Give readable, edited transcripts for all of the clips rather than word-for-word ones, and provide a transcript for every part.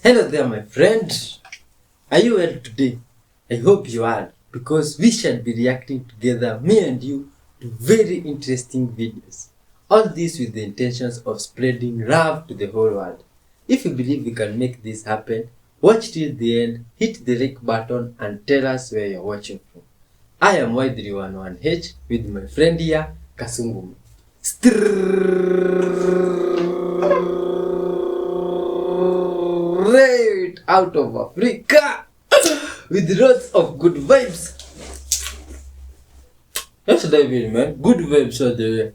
Hello there, my friend. Are you well today? I hope you are, because we shall be reacting together, me and you, to very interesting videos. All this with the intentions of spreading love to the whole world. If you believe we can make this happen, watch till the end, hit the like button, and tell us where you're watching from. I am Y311H with my friend here, Kasungum. Straight out of Africa with lots of good vibes. Let's dive in, man. Good vibes all the way.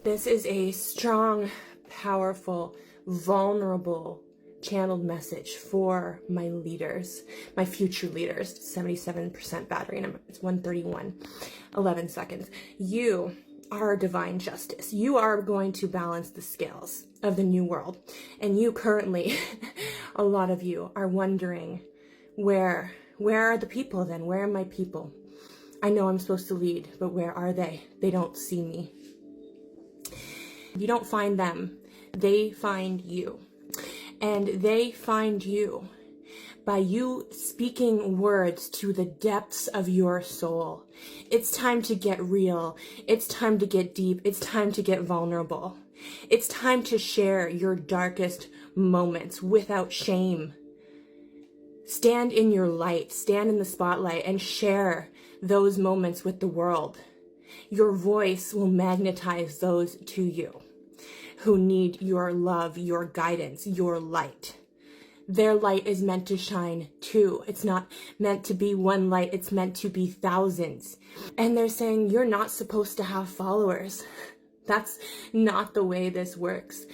This is a strong, powerful, vulnerable, channeled message for my leaders, my future leaders. 77% battery number. It's 131, 11 seconds. You are divine justice. You are going to balance the scales of the new world. And you currently, a lot of you are wondering, where are the people then? Where are my people? I know I'm supposed to lead, but where are they? They don't see me. You don't find them, they find you. And they find you by you speaking words to the depths of your soul. It's time to get real. It's time to get deep. It's time to get vulnerable. It's time to share your darkest moments without shame. Stand in your light, stand in the spotlight, and share those moments with the world. Your voice will magnetize those to you who need your love, your guidance, your light. Their light is meant to shine too. It's not meant to be one light, it's meant to be thousands. And they're saying you're not supposed to have followers. That's not the way this works.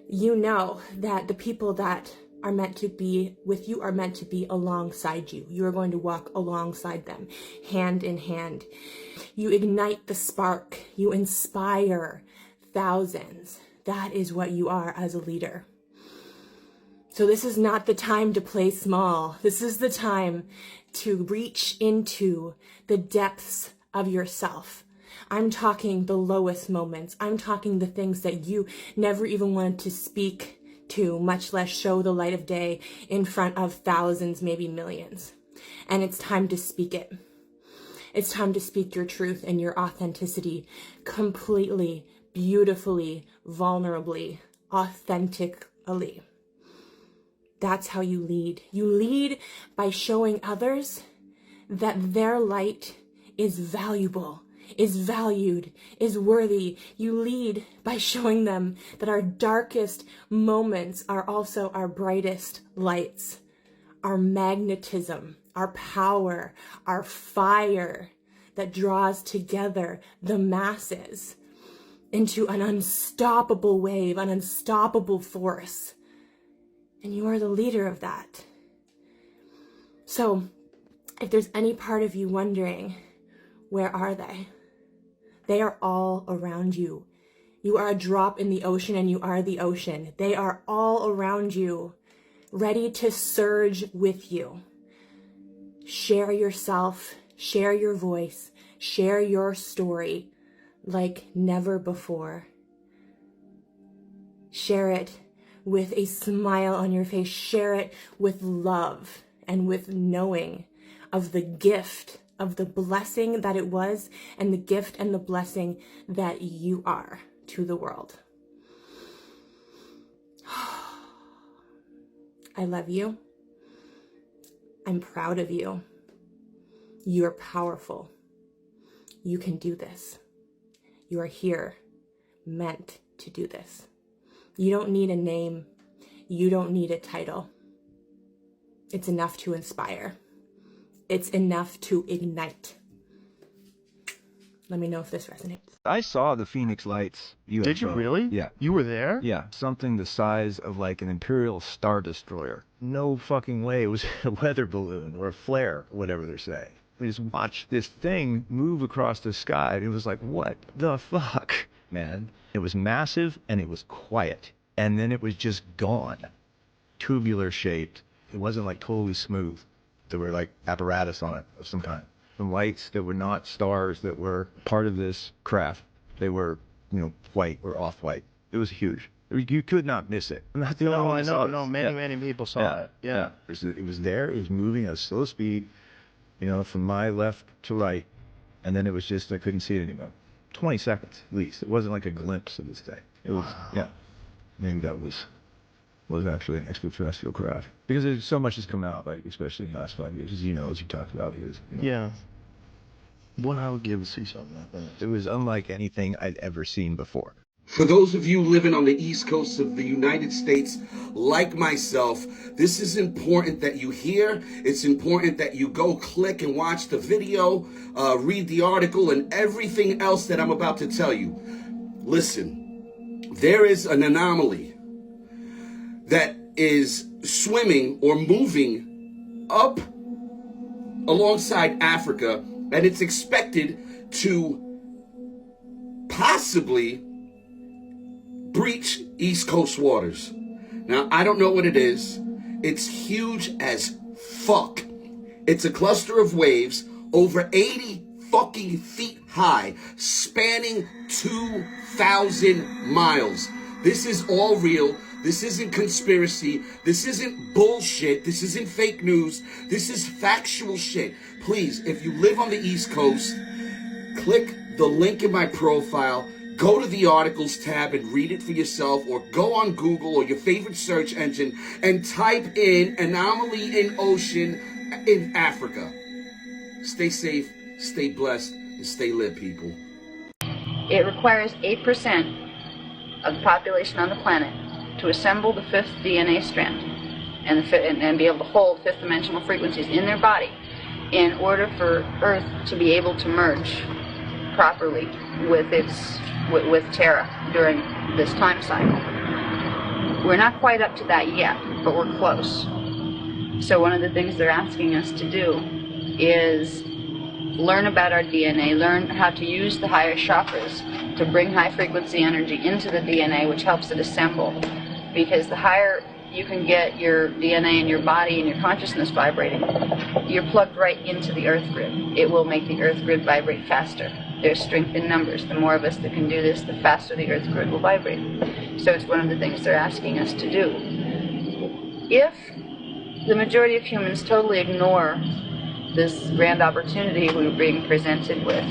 You know that the people that are meant to be with you are meant to be alongside you. You are going to walk alongside them, hand in hand. You ignite the spark. You inspire thousands. That is what you are as a leader. So this is not the time to play small. This is the time to reach into the depths of yourself. I'm talking the lowest moments. I'm talking the things that you never even wanted to speak to, much less show the light of day in front of thousands, maybe millions. And it's time to speak it. It's time to speak your truth and your authenticity completely, beautifully, vulnerably, authentically. That's how you lead. You lead by showing others that their light is valuable, is valued, is worthy. You lead by showing them that our darkest moments are also our brightest lights. Our magnetism, our power, our fire that draws together the masses into an unstoppable wave, an unstoppable force. And you are the leader of that. So if there's any part of you wondering, where are they? They are all around you. You are a drop in the ocean and you are the ocean. They are all around you, ready to surge with you. Share yourself, share your voice, share your story like never before. Share it with a smile on your face. Share it with love and with knowing of the gift, of the blessing that it was, and the gift and the blessing that you are to the world. I love you. I'm proud of you. You're powerful. You can do this. You are here, meant to do this. You don't need a name. You don't need a title. It's enough to inspire. It's enough to ignite. Let me know if this resonates. I saw the Phoenix Lights UFO. Did you really? Yeah. You were there? Yeah, something the size of like an Imperial Star Destroyer. No fucking way. It was a weather balloon or a flare, whatever they're saying. We just watched this thing move across the sky. It was like, what the fuck, man? It was massive and it was quiet. And then it was just gone. Tubular shaped. It wasn't like totally smooth. There were like apparatus on it of some kind. Some lights that were not stars that were part of this craft. They were, white or off-white. It was huge. You could not miss it. I'm not the only No, one I who saw know. this. No, many people saw it. Yeah. It was there. It was moving at a slow speed, from my left to right, and then it was just I couldn't see it anymore. 20 seconds at least. It wasn't like a glimpse of this thing. It was Maybe that was actually an extraterrestrial craft because there's so much has come out, like especially in the last 5 years, as you talked about. Yeah. What I would give to see something like that. It was unlike anything I'd ever seen before. For those of you living on the East Coast of the United States, like myself, this is important that you hear. It's important that you go click and watch the video, read the article, and everything else that I'm about to tell you. Listen, there is an anomaly that is swimming or moving up alongside Africa, and it's expected to possibly breach East Coast waters. Now, I don't know what it is. It's huge as fuck. It's a cluster of waves over 80 fucking feet high, spanning 2,000 miles. This is all real. This isn't conspiracy. This isn't bullshit. This isn't fake news. This is factual shit. Please, if you live on the East Coast, click the link in my profile. Go to the articles tab and read it for yourself, or go on Google or your favorite search engine and type in anomaly in ocean in Africa. Stay safe, stay blessed, and stay lit, people. It requires 8% of the population on the planet to assemble the fifth DNA strand and be able to hold fifth dimensional frequencies in their body in order for Earth to be able to merge properly with Terra during this time cycle. We're not quite up to that yet, but we're close. So one of the things they're asking us to do is learn about our DNA, learn how to use the higher chakras to bring high frequency energy into the DNA, which helps it assemble. Because the higher you can get your DNA in your body and your consciousness vibrating, you're plugged right into the Earth grid. It will make the Earth grid vibrate faster. There's strength in numbers. The more of us that can do this, the faster the Earth grid will vibrate. So it's one of the things they're asking us to do. If the majority of humans totally ignore this grand opportunity we're being presented with,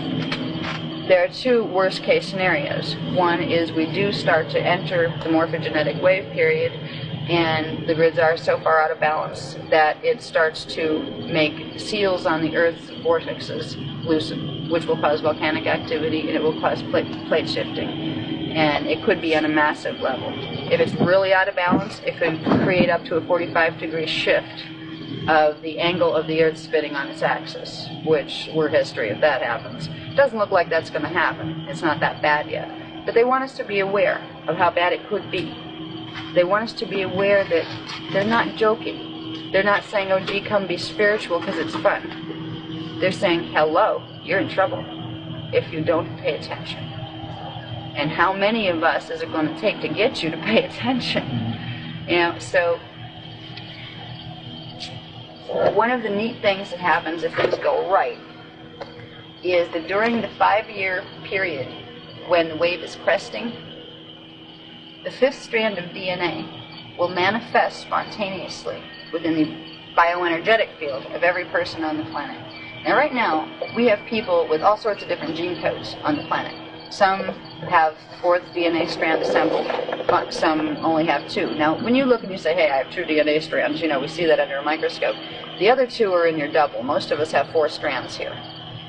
there are two worst case scenarios. One is we do start to enter the morphogenetic wave period, and the grids are so far out of balance that it starts to make seals on the Earth's vortexes loosen, which will cause volcanic activity, and it will cause plate shifting. And it could be on a massive level. If it's really out of balance, it could create up to a 45-degree shift of the angle of the Earth spinning on its axis, which we're history if that happens. It doesn't look like that's going to happen. It's not that bad yet. But they want us to be aware of how bad it could be. They want us to be aware that they're not joking. They're not saying, oh, gee, come be spiritual because it's fun. They're saying, hello, you're in trouble if you don't pay attention. And how many of us is it going to take to get you to pay attention? So one of the neat things that happens if things go right is that during the 5-year period when the wave is cresting, the fifth strand of DNA will manifest spontaneously within the bioenergetic field of every person on the planet. Now right now, we have people with all sorts of different gene codes on the planet. Some have the fourth DNA strand assembled, but some only have 2. Now, when you look and you say, hey, I have 2 DNA strands, we see that under a microscope. The other 2 are in your double. Most of us have 4 strands here.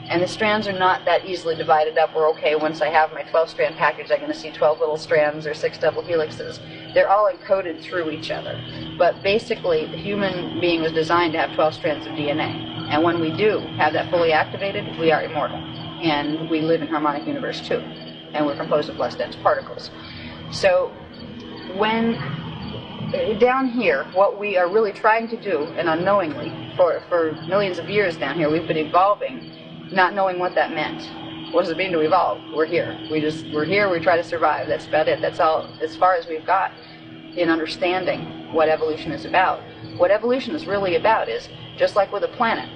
And the strands are not that easily divided up. We're okay, once I have my 12-strand package, I'm going to see 12 little strands or 6 double helixes. They're all encoded through each other. But basically, the human being was designed to have 12 strands of DNA. And when we do have that fully activated, we are immortal. And we live in harmonic universe too. And we're composed of less dense particles. So when down here, what we are really trying to do, and unknowingly, for millions of years down here, we've been evolving, not knowing what that meant. What does it mean to evolve? We're here. We're here, we try to survive. That's about it. That's all, as far as we've got in understanding what evolution is about. What evolution is really about is, just like with a planet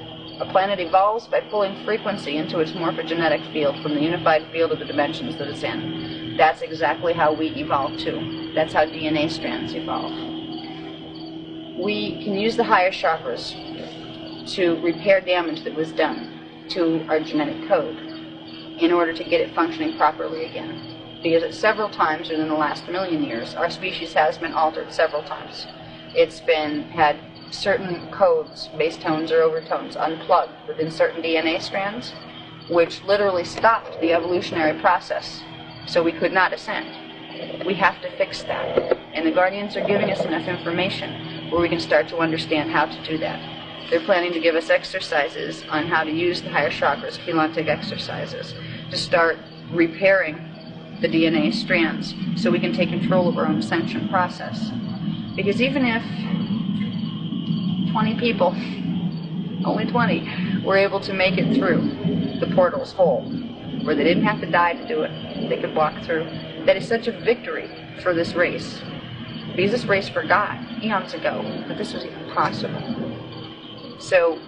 evolves by pulling frequency into its morphogenetic field from the unified field of the dimensions that it's in. that's exactly how we evolve too. That's how DNA strands evolve. We can use the higher chakras to repair damage that was done to our genetic code in order to get it functioning properly again. Because at several times within the last 1,000,000 years, our species has been altered several times. It's been had certain codes, base tones or overtones, unplugged within certain DNA strands, which literally stopped the evolutionary process, so we could not ascend. We have to fix that, and the Guardians are giving us enough information where we can start to understand how to do that. They're planning to give us exercises on how to use the higher chakras, Keylontic exercises, to start repairing the DNA strands so we can take control of our own ascension process. Because even if 20 people, only 20, were able to make it through the portals whole, where they didn't have to die to do it, they could walk through, that is such a victory for this race. Because this race forgot eons ago that this was even possible. So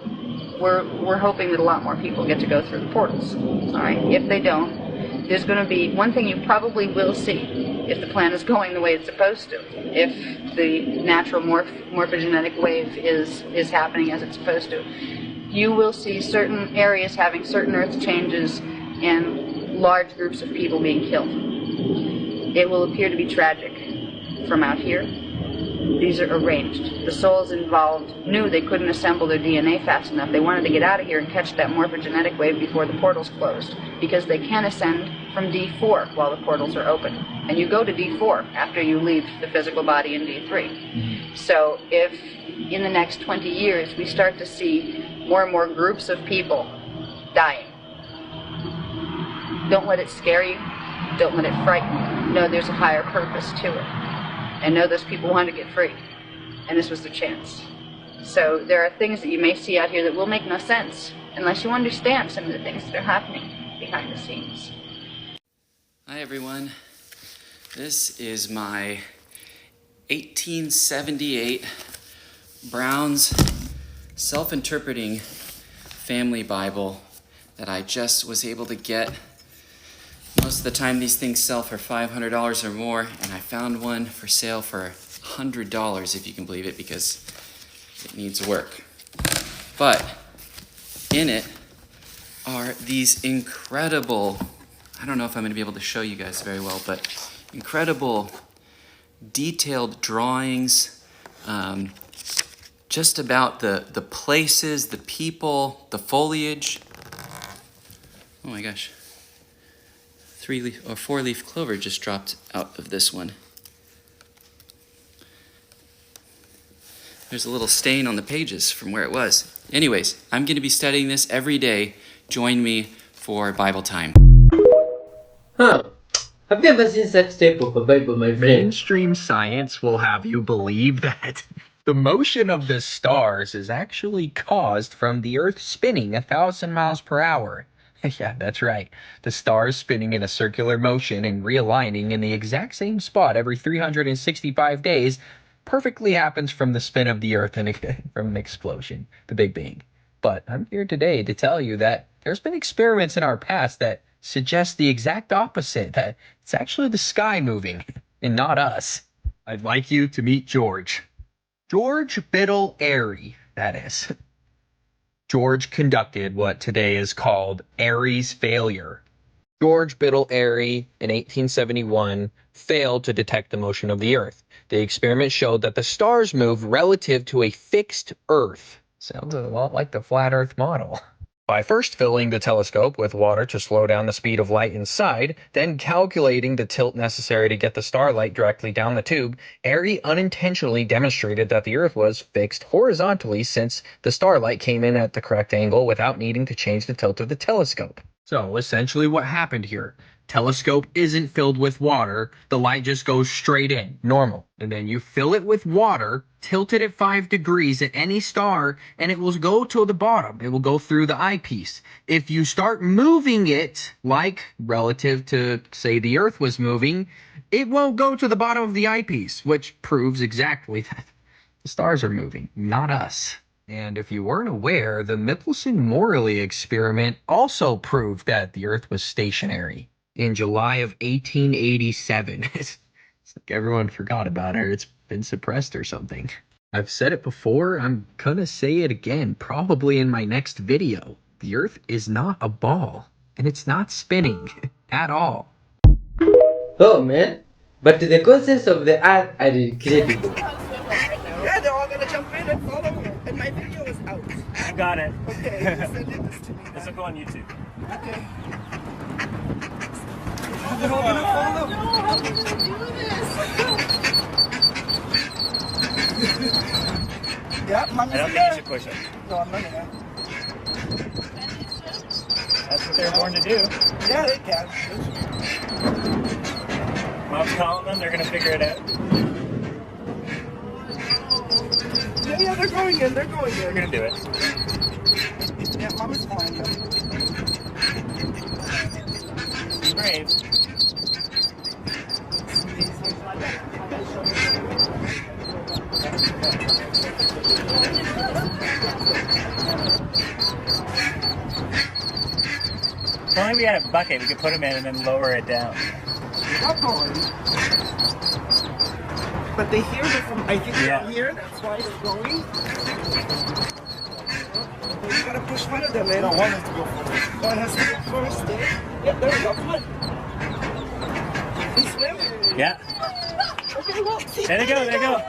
we're hoping that a lot more people get to go through the portals. All right. If they don't, there's going to be one thing you probably will see if the plan is going the way it's supposed to. If the natural morphogenetic wave is happening as it's supposed to, you will see certain areas having certain earth changes and large groups of people being killed. It will appear to be tragic from out here. These are arranged. The souls involved knew they couldn't assemble their DNA fast enough. They wanted to get out of here and catch that morphogenetic wave before the portals closed, because they can ascend from D4 while the portals are open. And you go to D4 after you leave the physical body in D3. So if in the next 20 years we start to see more and more groups of people dying, don't let it scare you. Don't let it frighten you. Know there's a higher purpose to it. And know those people wanted to get free. And this was their chance. So there are things that you may see out here that will make no sense unless you understand some of the things that are happening behind the scenes. Hi everyone. This is my 1878 Brown's self-interpreting family Bible that I just was able to get. Most of the time these things sell for $500 or more, and I found one for sale for $100, if you can believe it, because it needs work. But in it are these incredible, I don't know if I'm going to be able to show you guys very well, but incredible detailed drawings just about the places, the people, the foliage. Oh my gosh. 4-leaf clover just dropped out of this one. There's a little stain on the pages from where it was. Anyways, I'm going to be studying this every day. Join me for Bible time. Huh. Have you ever seen such type of a Bible, my friend? Mainstream science will have you believe that the motion of the stars is actually caused from the Earth spinning 1,000 miles per hour. Yeah, that's right. The stars spinning in a circular motion and realigning in the exact same spot every 365 days perfectly happens from the spin of the Earth and from an explosion, the Big Bang. But I'm here today to tell you that there's been experiments in our past that suggest the exact opposite, that it's actually the sky moving and not us. I'd like you to meet George. George Biddle Airy, that is. George conducted what today is called ARs Failure. George Biddle Airy in 1871 failed to detect the motion of the Earth. The experiment showed that the stars move relative to a fixed Earth. Sounds a lot like the flat Earth model. By first filling the telescope with water to slow down the speed of light inside, then calculating the tilt necessary to get the starlight directly down the tube, Airy unintentionally demonstrated that the Earth was fixed horizontally since the starlight came in at the correct angle without needing to change the tilt of the telescope. So essentially what happened here, telescope isn't filled with water, the light just goes straight in, normal. And then you fill it with water, tilt it at 5 degrees at any star, and it will go to the bottom. It will go through the eyepiece. If you start moving it, like relative to, say, the Earth was moving, it won't go to the bottom of the eyepiece, which proves exactly that the stars are moving, not us. And if you weren't aware, the Michelson-Morley experiment also proved that the Earth was stationary. in July of 1887. It's like everyone forgot about her. It's been suppressed or something. I've said it before, I'm gonna say it again, probably in my next video. The Earth is not a ball, and it's not spinning at all. Oh man, but the concepts of the earth are incredible. Yeah, they're all gonna jump in and follow me. And my video is out. I got it. Okay, you send this to me. This will go on YouTube. Okay. They're all gonna follow. No, how are we gonna do this? Yeah, mommy's I don't think there. you should push it. No, I'm not gonna. That's what they were born to do. Yeah, they can. Mom's calling them. They're going to figure it out. Yeah, they're going in. They're going They're in. going to do it. Yeah, mom is calling them. Be brave. If only we had a bucket, we could put them in and then lower it down. They're going. But they hear it from, I think Yeah. they're here, that's why they're going. You gotta push one of them in. No, one has to go first. One has to go first, eh? Yeah, there we go, come on. They swim? Yeah. Okay, well, see, There they go, there they go.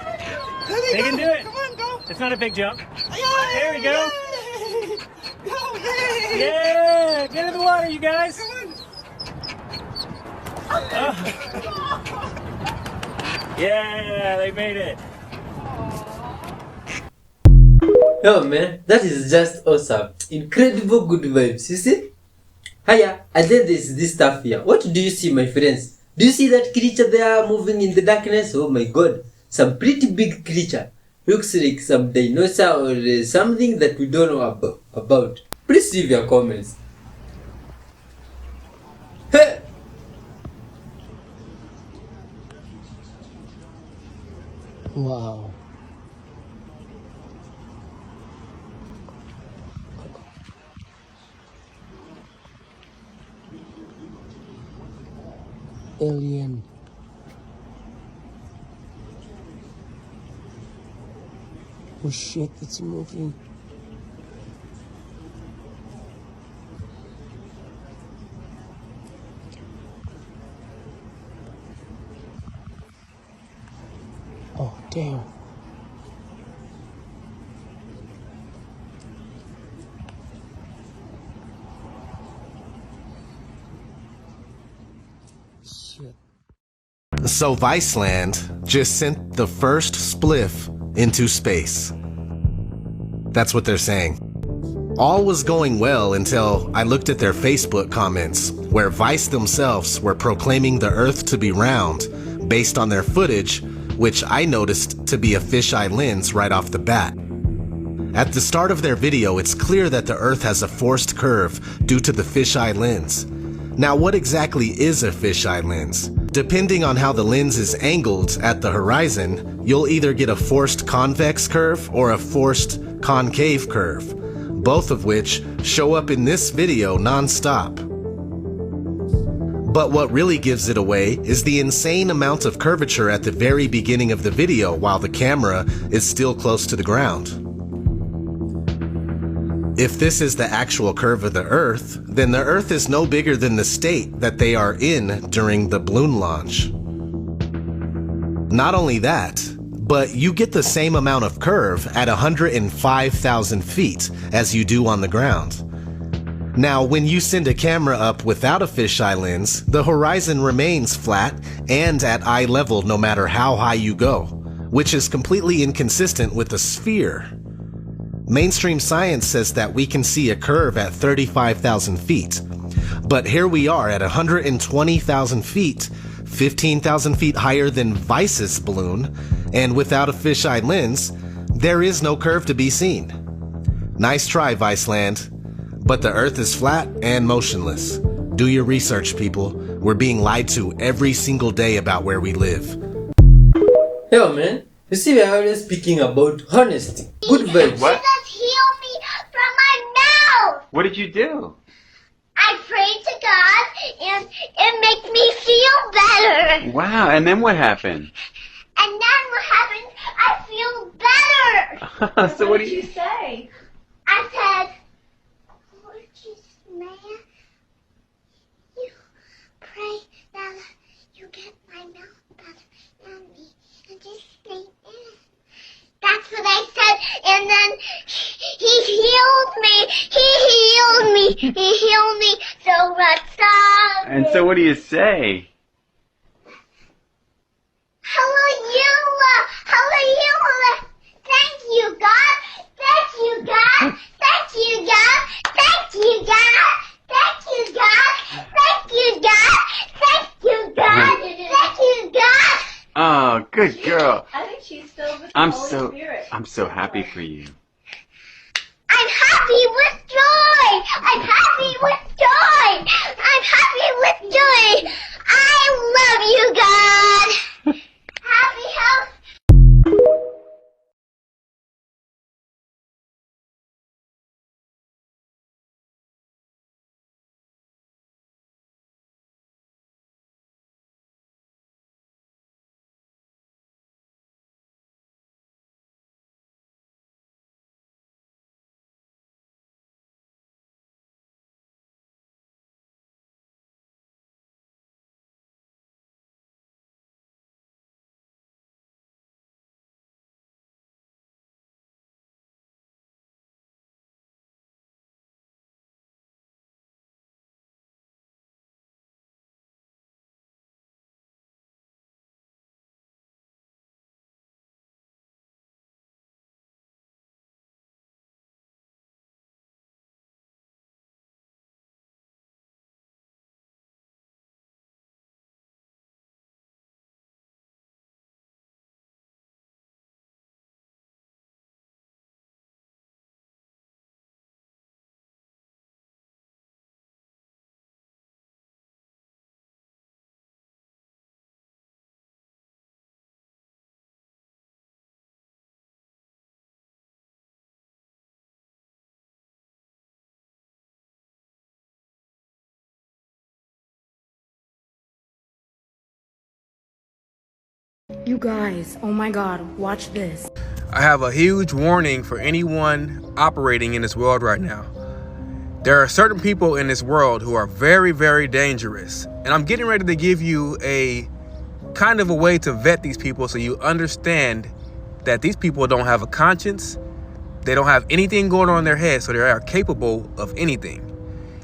There They can do it. Come on, go. It's not a big jump. Yay! There we go. Yay! Go, yay! Yeah! Get in the water, you guys! Come on. Oh. Yeah, they made it. Oh man, that is just awesome. Incredible good vibes, you see? Hiya, and then there's this stuff here. What do you see, my friends? Do you see that creature there moving in the darkness? Oh my god, some pretty big creature. Looks like some dinosaur or something that we don't know about. Please leave your comments. Hey! Wow. Alien. Oh shit, it's moving. Oh, damn. Shit. So Viceland just sent the first spliff into space. That's what they're saying. All was going well until I looked at their Facebook comments, where Vice themselves were proclaiming the Earth to be round based on their footage, which I noticed to be a fisheye lens right off the bat. At the start of their video, it's clear that the Earth has a forced curve due to the fisheye lens. Now, what exactly is a fisheye lens? Depending on how the lens is angled at the horizon, you'll either get a forced convex curve or a forced concave curve, both of which show up in this video non-stop. But what really gives it away is the insane amount of curvature at the very beginning of the video while the camera is still close to the ground. If this is the actual curve of the Earth, then the Earth is no bigger than the state that they are in during the balloon launch. Not only that, but you get the same amount of curve at 105,000 feet as you do on the ground. Now, when you send a camera up without a fisheye lens, the horizon remains flat and at eye level no matter how high you go, which is completely inconsistent with a sphere. Mainstream science says that we can see a curve at 35,000 feet, but here we are at 120,000 feet, 15,000 feet higher than Vice's balloon, and without a fisheye lens, there is no curve to be seen. Nice try, Viceland, but the Earth is flat and motionless. Do your research, people. We're being lied to every single day about where we live. Yo man, you see we are always speaking about honesty. Good vibes. What? Just heal me from my mouth! What did you do? I pray to God, and it makes me feel better. Wow, and then what happened? And then what happens? I feel better. So what did you say? I said, Lord Jesus, may you pray that you get my mouth better and me, and just stay in. That's what I said, and then he healed me. He healed me. He healed me. So what's up? And so what do you say? Hallelujah! Hallelujah! Thank you, God! Thank you, God! Thank you, God! Thank you, God! Thank you, God! Thank you, God! Thank you, God! Thank you, God! Oh, good girl. I think she's filled with the Holy Spirit. I'm so happy for you. I'm happy with joy! I'm happy with joy! I'm happy with joy! I love you, God! Happy health! You guys, oh my god, watch this. I have a huge warning for anyone operating in this world right now. There are certain people in this world who are very, very dangerous. And I'm getting ready to give you a kind of a way to vet these people so you understand that these people don't have a conscience. They don't have anything going on in their head, so they are capable of anything.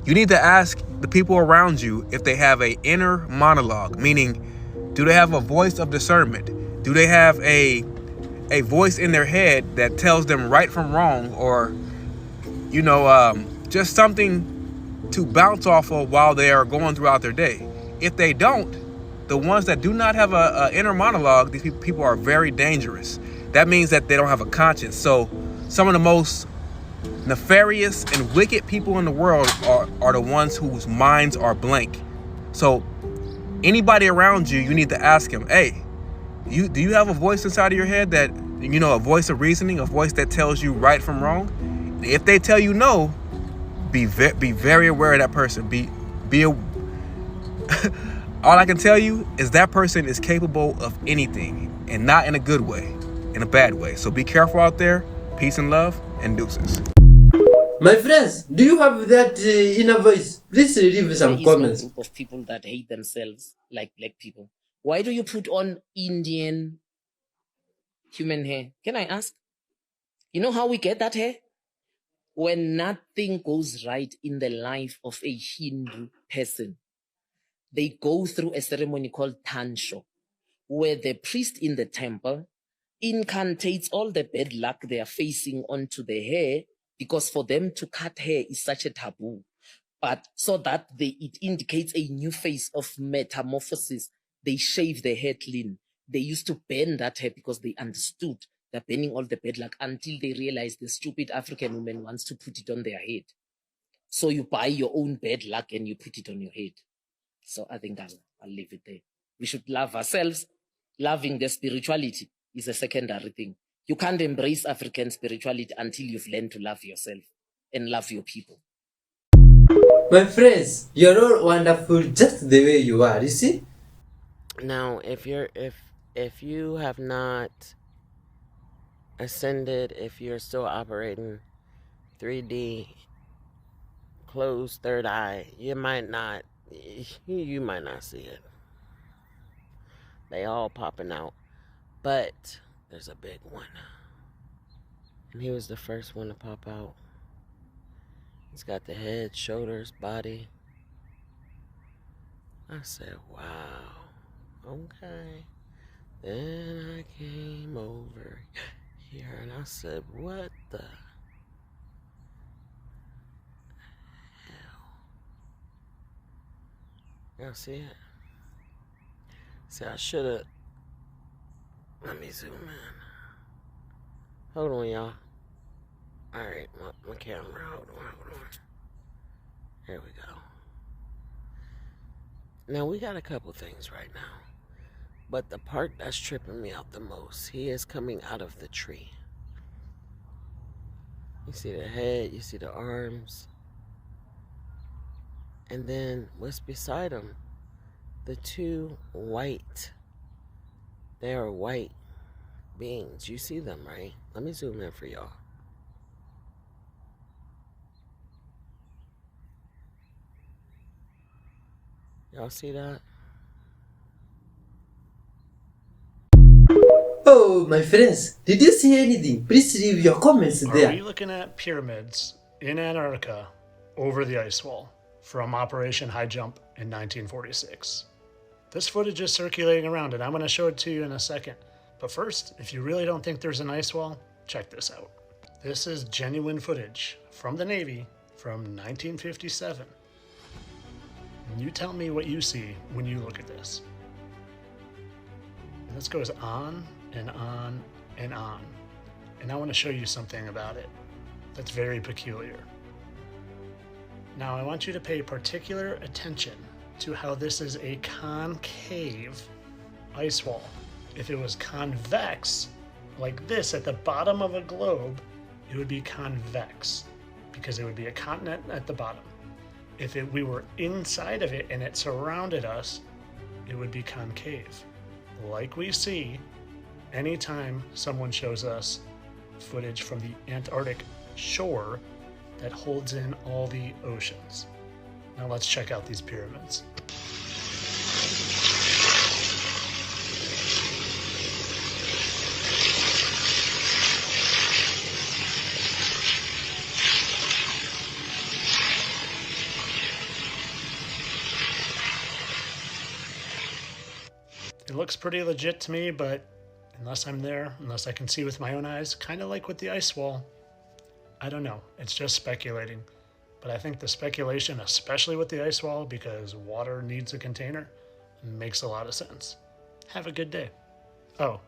You need to ask the people around you if they have an inner monologue, meaning, do they have a voice of discernment? Do they have a voice in their head that tells them right from wrong, or, just something to bounce off of while they are going throughout their day? If they don't, the ones that do not have a inner monologue, these people are very dangerous. That means that they don't have a conscience. So some of the most nefarious and wicked people in the world are the ones whose minds are blank. So anybody around you, you need to ask him, hey, do you have a voice inside of your head that, a voice of reasoning, a voice that tells you right from wrong? If they tell you no, be very aware of that person. All I can tell you is that person is capable of anything, and not in a good way, in a bad way. So be careful out there. Peace and love, and deuces. My friends, do you have that inner voice? Please leave some comments. There is no group of people that hate themselves like black people. Why do you put on Indian human hair? Can I ask? You know how we get that hair? When nothing goes right in the life of a Hindu person, they go through a ceremony called Tansho, where the priest in the temple incantates all the bad luck they are facing onto the hair, because for them to cut hair is such a taboo. But so that it indicates a new phase of metamorphosis, they shave their hair clean. They used to burn that hair because they understood they're burning all the bad luck, until they realized the stupid African woman wants to put it on their head. So you buy your own bad luck and you put it on your head. So I think I'll leave it there. We should love ourselves. Loving the spirituality is a secondary thing. You can't embrace African spirituality until you've learned to love yourself and love your people. My friends, you're all wonderful just the way you are, you see? Now, if you have not ascended, if you're still operating 3D closed third eye, you might not see it. They all popping out, but there's a big one, and he was the first one to pop out. He's got the head, shoulders, body. I said, wow, okay. Then I came over here and I said, what the hell? Y'all see it? See, I should have. Let me zoom in. Hold on, y'all. Alright, my camera. Hold on. Here we go. Now, we got a couple things right now. But the part that's tripping me out the most, he is coming out of the tree. You see the head, you see the arms. And then what's beside him? The two white. They are white beings. You see them, right? Let me zoom in for y'all. Y'all see that? Oh, my friends, did you see anything? Please leave your comments Are there. we looking at pyramids in Antarctica over the ice wall from Operation High Jump in 1946? This footage is circulating around and I'm going to show it to you in a second. But first, if you really don't think there's an ice wall, check this out. This is genuine footage from the Navy from 1957. And you tell me what you see when you look at this. And this goes on and on and on. And I want to show you something about it that's very peculiar. Now I want you to pay particular attention to how this is a concave ice wall. If it was convex, like this at the bottom of a globe, it would be convex because it would be a continent at the bottom. If we were inside of it and it surrounded us, it would be concave. Like we see anytime someone shows us footage from the Antarctic shore that holds in all the oceans. Now let's check out these pyramids. It looks pretty legit to me, but unless I'm there, unless I can see with my own eyes, kind of like with the ice wall, I don't know. It's just speculating. But I think the speculation, especially with the ice wall, because water needs a container, makes a lot of sense. Have a good day. Oh,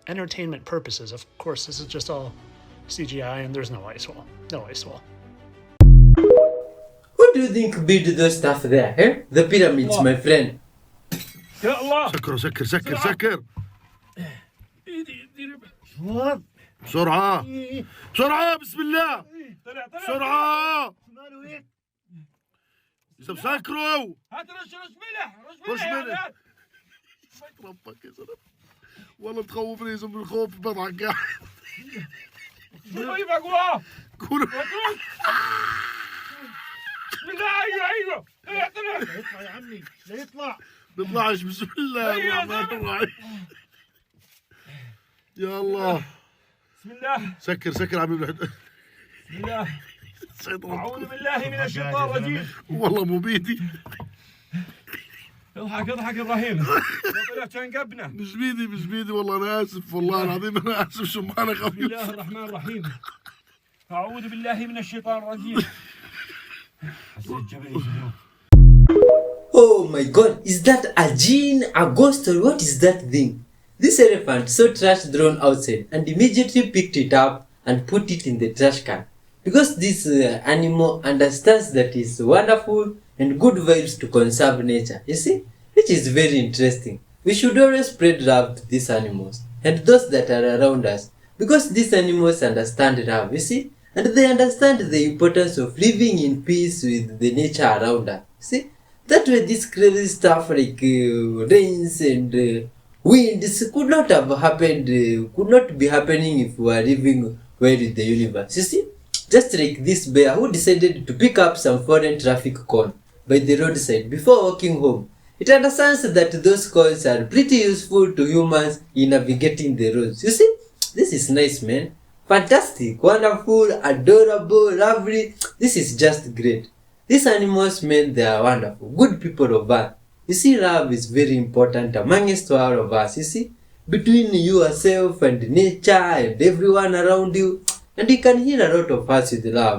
entertainment purposes. Of course, this is just all CGI and there's no ice wall. No ice wall. Who do you think built those stuff there, eh? The pyramids, my friend. يا الله سكر بسرعة بسرعة بسم الله بسرعة سكروا هات رش ملح رش ملح ربك يا زلمة والله تخوفني يا زلمة الخوف بضحك قاعد شو يبقى جواه كورة بسم الله ايوه يطلع يا عمي لا يطلع بيطلعش بسم الله الرحمن الرحيم يا الله بسم الله سكر عمي بسم الله أعوذ بالله من الشيطان الرجيم والله مو بيدي اضحك الرحيم طلع كان قبنا مش بيدي والله انا اسف والله العظيم انا اسف شو ما انا بسم الله الرحمن الرحيم أعوذ بالله من الشيطان الرجيم Oh my god, is that a gene, a ghost, or what is that thing? This elephant saw trash thrown outside and immediately picked it up and put it in the trash can. Because this animal understands that it's wonderful and good vibes to conserve nature, you see? Which is very interesting. We should always spread love to these animals and those that are around us. Because these animals understand love, you see? and they understand the importance of living in peace with the nature around us. See, that way this crazy stuff like rains and winds could not have happened, could not be happening if we were living well in the universe. You see, just like this bear who decided to pick up some foreign traffic cone by the roadside before walking home. It understands that those coins are pretty useful to humans in navigating the roads. You see, this is nice, man. Fantastic, wonderful, adorable, lovely. This is just great. These animals, man, they are wonderful, good people of Earth. You see, love is very important amongst all of us, you see, between yourself and nature and everyone around you. And you can heal a lot of us with love.